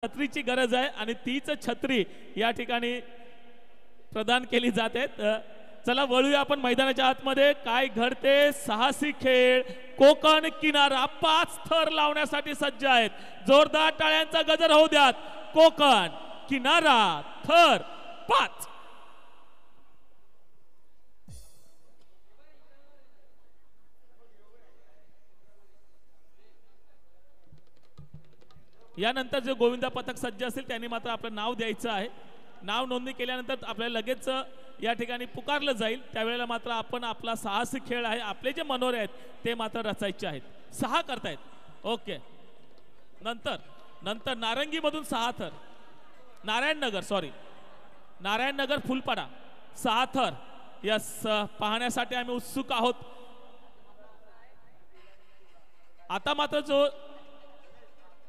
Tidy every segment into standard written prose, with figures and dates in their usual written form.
छत्रीची गरज आहे आणि तीच छत्री या ठिकाणी प्रदान केली जाते। चला वळूया आपण मैदानाच्या आतमध्ये। काय घडते? साहसी खेळ कोकण किनारा 5 थर लावण्यासाठी सज्ज आहेत। जोरदार टाळ्यांचा गजर होऊ द्यात। कोकण किनारा थर 5। यानंतर जो गोविंदा पथक सज्ज असेल त्यांनी मात्र आपलं नाव द्यायचं आहे। नाव नोंदणी केल्यानंतर आपल्याला लगेच या ठिकाणी पुकारलं जाईल। त्यावेळेला मात्र आपण आपला साहसी खेळ आहे, आपले जे मनोरे आहेत ते मात्र रचायचे आहेत। 6 करतायत, ओके। नंतर नारंगी मधून 6 थर, नारायणनगर फुलपाडा 6 थर यस पाहण्यासाठी आम्ही उत्सुक आहोत। आता मात्र जो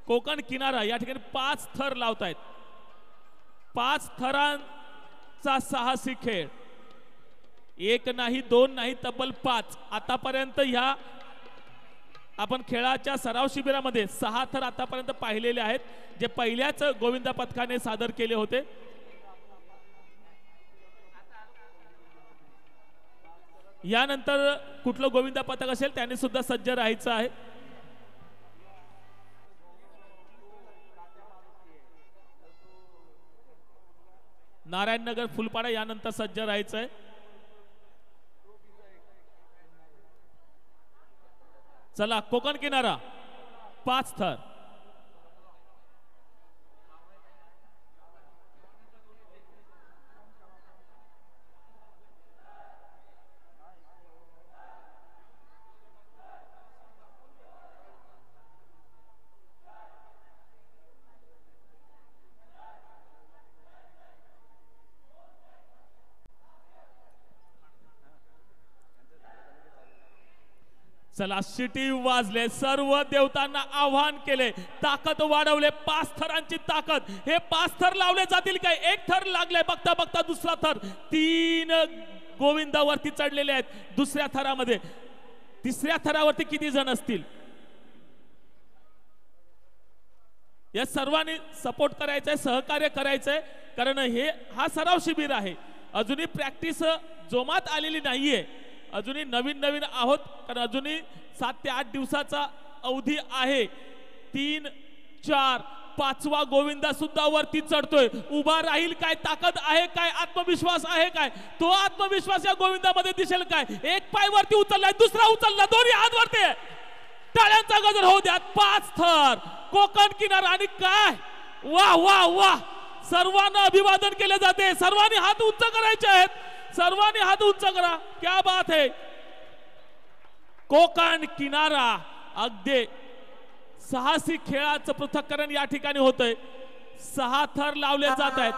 कोकण किनारा या ठिकाणी 5 थर लावतायत। 5 थरांचा साहसी खेळ, 1 नाही 2 नाही तब्बल 5। आतापर्यंत ह्या आपण खेळाच्या सराव शिबिरामध्ये 6 थर आतापर्यंत पाहिलेले आहेत, जे पहिल्याच गोविंदा पथकाने सादर केले होते। यानंतर कुठलं गोविंदा पथक असेल त्यांनी सुद्धा सज्ज राहायचं आहे। नारायणनगर फुलपाडा यानंतर सज्ज राहायचं आहे। चला कोकण किनारा 5 थर। चला शिटी वाजले, सर्व देवतांना आव्हान केले, ताकद वाढवले। 5 थरांची ताकद, हे 5 थर लावले जातील काय? 1 थर लागले, बघता बघता दुसरा थर। 3 गोविंदावरती चढलेले आहेत दुसऱ्या थरामध्ये। तिसऱ्या थरावरती किती जण असतील? या सर्वांनी सपोर्ट करायचंय, सहकार्य करायचंय, कारण हा सराव शिबिर आहे। अजूनही प्रॅक्टिस जोमात आलेली नाहीये, अजूनही नवीन आहोत, कारण अजूनही 7 ते 8 दिवसाचा अवधी आहे। 3, 4, 5वा गोविंदा सुद्धा वरती चढतोय। उभा राहील काय? ताकद आहे काय? आत्मविश्वास आहे काय? तो आत्मविश्वास या गोविंदामध्ये दिसेल काय? 1 पाय वरती उचललाय, दुसरा उचलला, दोन्ही हात वरती। टाळ्यांचा गजर होऊ द्या। 5 थर कोकण किनारा आणि काय वाह वाह वाह! सर्वांना अभिवादन केले जाते। सर्वांनी हात उंच करायचे आहेत, सर्वांनी हात उंच करा। क्या बात है! कोकण किनारा अगदी साहसी खेळाचं पृथक्करण या ठिकाणी होतंय। 6 थर लावले जात आहेत।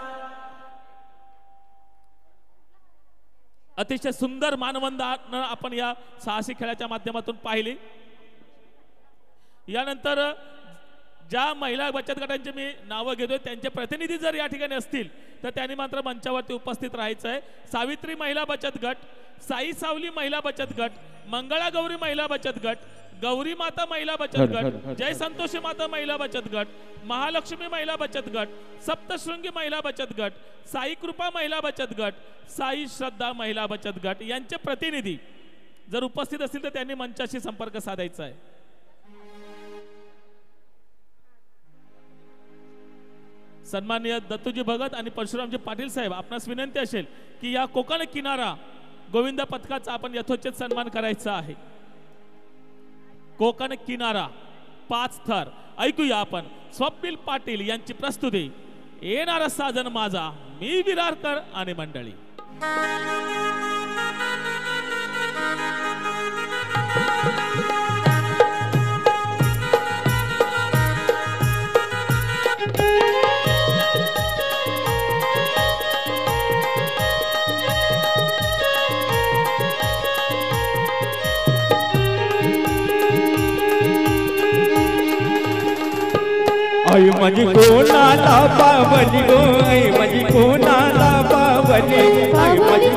अतिशय सुंदर मानवंदना आपण या साहसी खेळाच्या माध्यमातून पाहिली। यानंतर ज्या महिला बचत गटांची मी नावं घेतोय त्यांचे प्रतिनिधी जर या ठिकाणी असतील तर त्यांनी मात्र मंचावरती उपस्थित राहायचं आहे। सावित्री महिला बचत गट, साई सावली महिला बचत गट, मंगळा गौरी महिला बचत गट, गौरी माता महिला बचत गट, जय संतोषी माता महिला बचत गट, महालक्ष्मी महिला बचत गट, सप्तशृंगी महिला बचत गट, साई कृपा महिला बचत गट, साई श्रद्धा महिला बचत गट यांचे प्रतिनिधी जर उपस्थित असतील तर त्यांनी मंचाशी संपर्क साधायचा आहे। सन्माननीय दत्तूजी भगत आणि परशुरामजी पाटील साहेब, आपणास विनंती असेल की या कोकण किनारा गोविंदा पथकाचा आपण यथोचित सन्मान करायचा आहे। कोकण किनारा 5 थर ऐकूया आपण स्वप्नील पाटील यांची प्रस्तुती। येणारा साजन माझा मी विरारकर आणि मंडळी। आई माझी कोणाला बावली गो, आई माझी कोणाला बावली, आई माझी